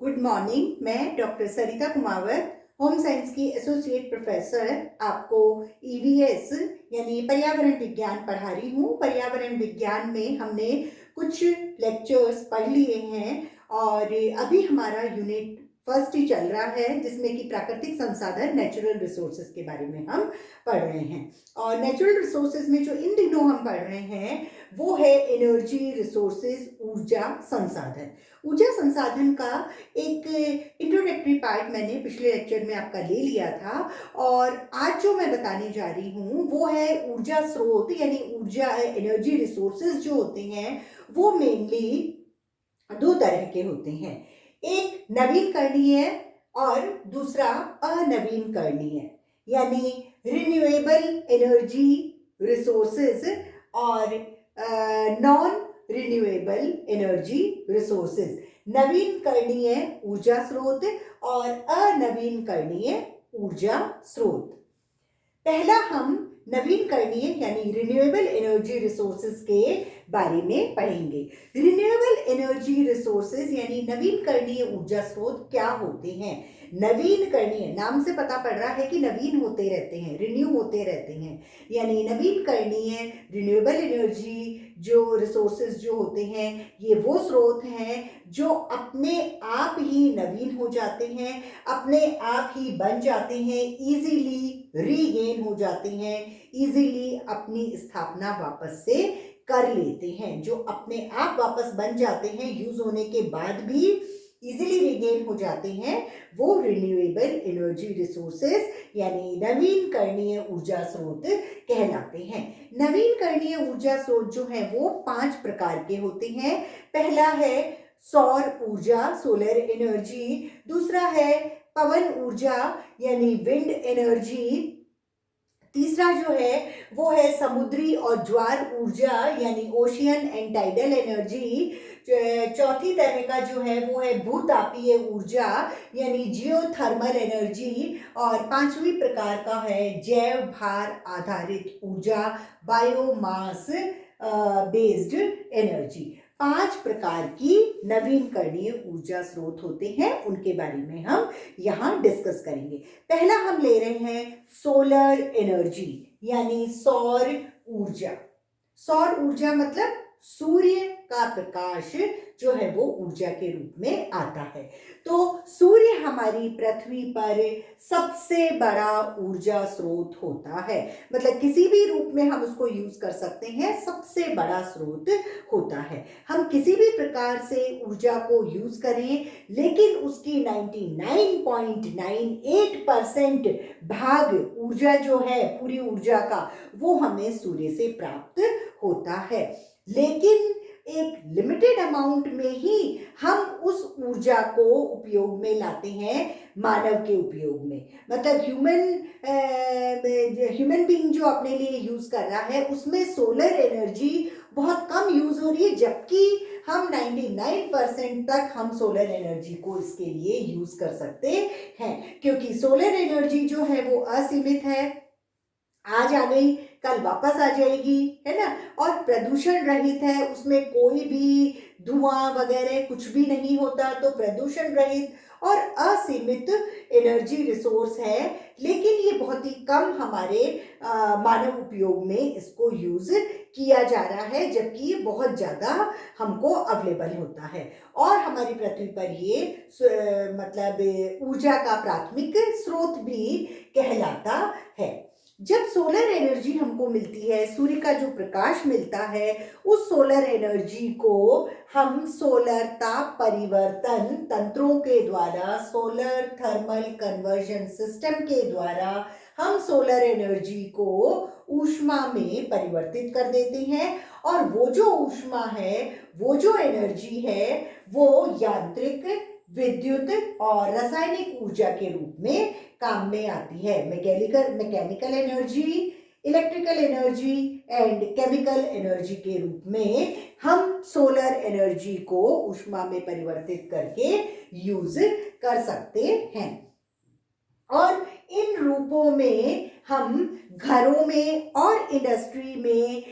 Good morning. मैं doctor सरिता Kumawat, home science की associate professor, आपको ईवीएस यानी पर्यावरण विज्ञान पढ़ा रही हूँ। पर्यावरण विज्ञान में हमने कुछ लेक्चर्स पढ़ लिए हैं और अभी हमारा यूनिट फर्स्ट ही चल रहा है, जिसमें कि प्राकृतिक संसाधन नेचुरल रिसोर्सेज के बारे में हम पढ़ रहे हैं। और नेचुरल रिसोर्सेज में जो इन दिनों हम पढ़ रहे हैं वो है एनर्जी रिसोर्सेज, ऊर्जा संसाधन। ऊर्जा संसाधन का एक इंट्रोडक्टरी पार्ट मैंने पिछले लेक्चर में आपका ले लिया था, और आज जो मैं बताने जा रही हूँ वो है ऊर्जा स्रोत यानी ऊर्जा एनर्जी रिसोर्सेज जो होते हैं वो मेनली दो तरह के होते हैं। एक नवीनकरणीय और दूसरा अनवीनकरणीय, यानी रिन्यूएबल एनर्जी रिसोर्सेज और नॉन रिन्यूएबल एनर्जी रिसोर्सेज। नवीनकरणीय ऊर्जा स्रोत और अनवीनकरणीय ऊर्जा स्रोत। पहला हम नवीनकरणीय यानी रिन्यूएबल एनर्जी रिसोर्सेज के बारे में पढ़ेंगे। रिन्यूएबल एनर्जी रिसोर्सेज यानी नवीनकरणीय ऊर्जा स्रोत क्या होते हैं? नवीनकरणीय, नाम से पता पड़ रहा है कि नवीन होते रहते हैं, रिन्यू होते रहते हैं। यानी नवीनकरणीय रिन्यूएबल एनर्जी जो रिसोर्सेज जो होते हैं ये वो स्रोत हैं जो अपने आप ही नवीन हो जाते हैं, अपने आप ही बन जाते हैं, इजीली रीगेन हो जाते हैं, इजीली अपनी स्थापना वापस से कर लेते हैं। जो अपने आप वापस बन जाते हैं, यूज होने के बाद भी इजीली रीगेन हो जाते हैं, वो रिन्यूएबल एनर्जी रिसोर्सेज यानी नवीनकरणीय ऊर्जा स्रोत कहलाते हैं। नवीनकरणीय ऊर्जा स्रोत जो है वो 5 प्रकार के होते हैं। पहला है सौर ऊर्जा, सोलर एनर्जी। दूसरा है पवन ऊर्जा यानी विंड एनर्जी। तीसरा जो है वो है समुद्री और ज्वार ऊर्जा यानी ओशियन एंड टाइडल एनर्जी। चौथी तरह का जो है वो है भूतापीय ऊर्जा यानी जियोथर्मल एनर्जी। और पांचवी प्रकार का है जैव भार आधारित ऊर्जा, बायोमास बेस्ड एनर्जी। 5 प्रकार की नवीनकरणीय ऊर्जा स्रोत होते हैं, उनके बारे में हम यहाँ डिस्कस करेंगे। पहला हम ले रहे हैं सोलर एनर्जी यानी सौर ऊर्जा। सौर ऊर्जा मतलब सूर्य का प्रकाश जो है वो ऊर्जा के रूप में आता है। तो सूर्य हमारी पृथ्वी पर सबसे बड़ा ऊर्जा स्रोत होता है, मतलब किसी भी रूप में हम उसको यूज कर सकते हैं, सबसे बड़ा स्रोत होता है। हम किसी भी प्रकार से ऊर्जा को यूज करें, लेकिन उसकी 99.98% भाग ऊर्जा जो है पूरी ऊर्जा का वो हमें सूर्य से प्राप्त होता है। लेकिन एक लिमिटेड अमाउंट में ही हम उस ऊर्जा को उपयोग में लाते हैं, मानव के उपयोग में। मतलब ह्यूमन बीइंग जो अपने लिए यूज कर रहा है उसमें सोलर एनर्जी बहुत कम यूज हो रही है, जबकि हम 99% तक हम सोलर एनर्जी को इसके लिए यूज कर सकते हैं, क्योंकि सोलर एनर्जी जो है वो असीमित है। आज आ गई, कल वापस आ जाएगी, है ना। और प्रदूषण रहित है, उसमें कोई भी धुआं वगैरह कुछ भी नहीं होता, तो प्रदूषण रहित और असीमित एनर्जी रिसोर्स है। लेकिन ये बहुत ही कम हमारे मानव उपयोग में इसको यूज किया जा रहा है, जबकि ये बहुत ज्यादा हमको अवेलेबल होता है। और हमारी पृथ्वी पर ये मतलब ऊर्जा का प्राथमिक स्रोत भी कहलाता है। जब सोलर एनर्जी हमको मिलती है, सूर्य का जो प्रकाश मिलता है, उस सोलर एनर्जी को हम सोलर ताप परिवर्तन तंत्रों के द्वारा, सोलर थर्मल कन्वर्जन सिस्टम के द्वारा हम सोलर एनर्जी को ऊष्मा में परिवर्तित कर देते हैं। और वो जो ऊष्मा है, वो जो एनर्जी है, वो यांत्रिक, विद्युत और रासायनिक ऊर्जा के रूप में काम में आती है। Mechanical energy, electrical energy and chemical energy के रूप में हम सोलर एनर्जी को ऊष्मा में परिवर्तित करके यूज कर सकते हैं। और इन रूपों में हम घरों में और इंडस्ट्री में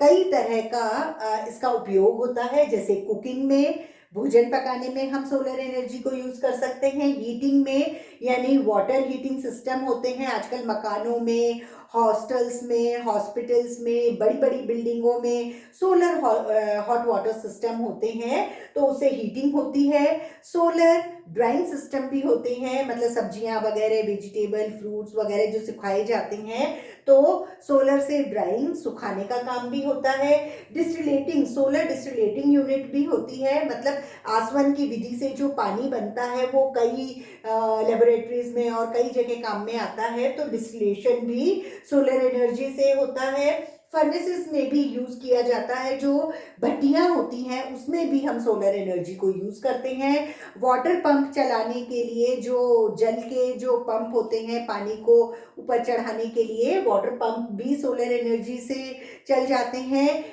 कई तरह का इसका उपयोग होता है, जैसे कुकिंग में, भोजन पकाने में हम सोलर एनर्जी को यूज कर सकते हैं। हीटिंग में यानी वाटर हीटिंग सिस्टम होते हैं आजकल मकानों में, हॉस्टल्स में, हॉस्पिटल्स में, बड़ी बड़ी बिल्डिंगों में सोलर हॉट वाटर सिस्टम होते हैं, तो उससे हीटिंग होती है। सोलर ड्राइंग सिस्टम भी होते हैं, मतलब सब्जियां वगैरह, वेजिटेबल, फ्रूट्स वगैरह जो सुखाए जाते हैं, तो सोलर से ड्राइंग सुखाने का काम भी होता है। डिस्टिलेटिंग, सोलर डिस्टिलेटिंग यूनिट भी होती है, मतलब आसवन की विधि से जो पानी बनता है वो कई लेबोरेटरीज में और कई जगह काम में आता है, तो डिस्टिलेशन भी सोलर एनर्जी से होता है। फर्नेसेस में भी यूज किया जाता है, जो भट्टियां होती हैं उसमें भी हम सोलर एनर्जी को यूज करते हैं। वाटर पंप चलाने के लिए जो जल के जो पंप होते हैं पानी को ऊपर चढ़ाने के लिए, वाटर पंप भी सोलर एनर्जी से चल जाते हैं।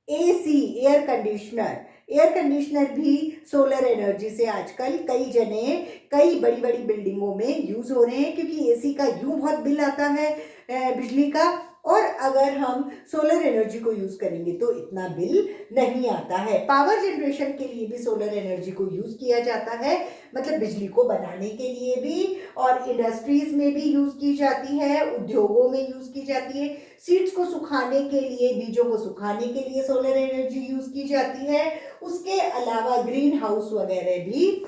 एसी, एयर कंडीशनर भी सोलर एनर्जी से आजकल कई जने कई बड़ी बड़ी बिल्डिंगों में यूज हो रहे हैं, क्योंकि एसी का यूं बहुत बिल आता है बिजली का, और अगर हम सोलर एनर्जी को यूज करेंगे तो इतना बिल नहीं आता है। पावर जनरेशन के लिए भी सोलर एनर्जी को यूज किया जाता है, मतलब बिजली को बनाने के लिए भी, और इंडस्ट्रीज में भी यूज की जाती है, उद्योगों में यूज की जाती है। सीड्स को सुखाने के लिए, बीजों को सुखाने के लिए सोलर एनर्जी यूज की जाती है। उसके अलावा ग्रीन हाउस वगैरह भी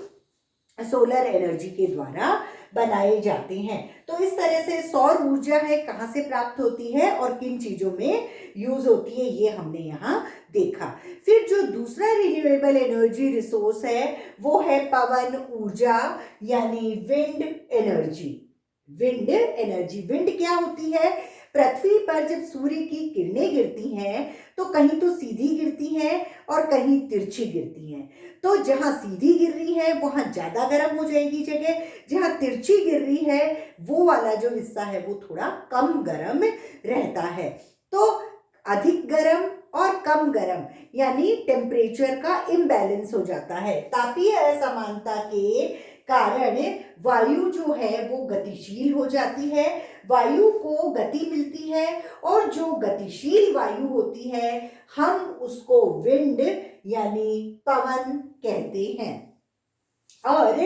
सोलर एनर्जी के द्वारा बनाए जाते हैं। तो इस तरह से सौर ऊर्जा है कहाँ से प्राप्त होती है और किन चीजों में यूज होती है, ये हमने यहाँ देखा। फिर जो दूसरा रिन्यूएबल एनर्जी रिसोर्स है वो है पवन ऊर्जा, यानी wind energy. Wind energy, wind क्या होती है? पृथ्वी पर जब सूर्य की किरणें गिरती हैं तो कहीं तो सीधी गिरती हैं और कहीं तिरछी गिरती हैं। तो जहां सीधी गिर रही है वहां ज्यादा गर्म हो जाएगी जगह, जहां तिरछी गिर रही है वो वाला जो हिस्सा है वो थोड़ा कम गर्म रहता है। तो अधिक गर्म और कम गर्म यानी टेम्परेचर का इम्बैलेंस हो जाता है। तापीय असमानता के कारण वायु जो है वो गतिशील हो जाती है, वायु को गति मिलती है, और जो गतिशील वायु होती है हम उसको विंड यानी पवन कहते हैं। और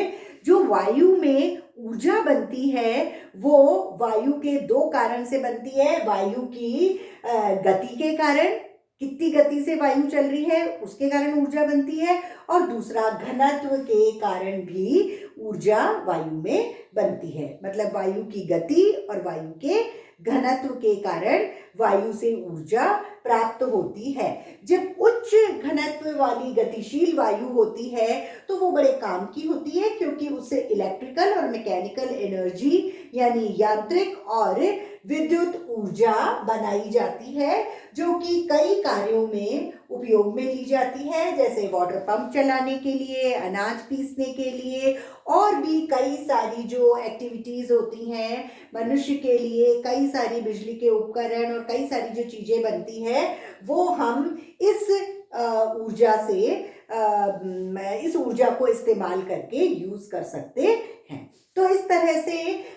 जो वायु में ऊर्जा बनती है वो वायु के दो कारण से बनती है। वायु की गति के कारण, कितनी गति से वायु चल रही है उसके कारण ऊर्जा बनती है, और दूसरा घनत्व के कारण भी ऊर्जा वायु में बनती है। मतलब वायु की गति और वायु के घनत्व के कारण वायु से ऊर्जा प्राप्त होती है। जब उच्च घनत्व वाली गतिशील वायु होती है तो वो बड़े काम की होती है, क्योंकि उससे इलेक्ट्रिकल और मैकेनिकल एनर्जी यानी यांत्रिक और विद्युत ऊर्जा बनाई जाती है, जो कि कई कार्यों में उपयोग में ली जाती है, जैसे वाटर पंप चलाने के लिए, अनाज पीसने के लिए, और भी कई सारी जो एक्टिविटीज होती हैं मनुष्य के लिए, कई सारी बिजली के उपकरण और कई सारी जो चीजें बनती हैं वो हम इस ऊर्जा से इस ऊर्जा को इस्तेमाल करके यूज कर सकते हैं। तो इस तरह से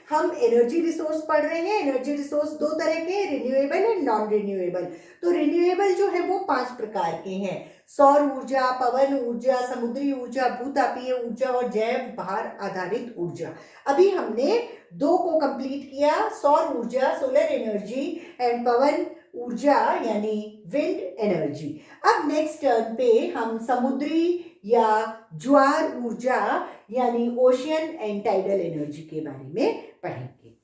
हम एनर्जी रिसोर्स पढ़ रहे हैं। एनर्जी रिसोर्स दो तरह के, रिन्यूएबल एंड नॉन रिन्यूएबल। तो रिन्यूएबल जो है वो 5 प्रकार के हैं: सौर ऊर्जा, पवन ऊर्जा, समुद्री ऊर्जा, भूतापीय ऊर्जा और जैव भार आधारित ऊर्जा। अभी हमने 2 को कंप्लीट किया, सौर ऊर्जा सोलर एनर्जी एंड पवन ऊर्जा यानी विंड एनर्जी। अब नेक्स्ट टर्न पे हम समुद्री या ज्वार ऊर्जा यानी ओशियन एंड टाइडल एनर्जी के बारे में पढ़ेंगे।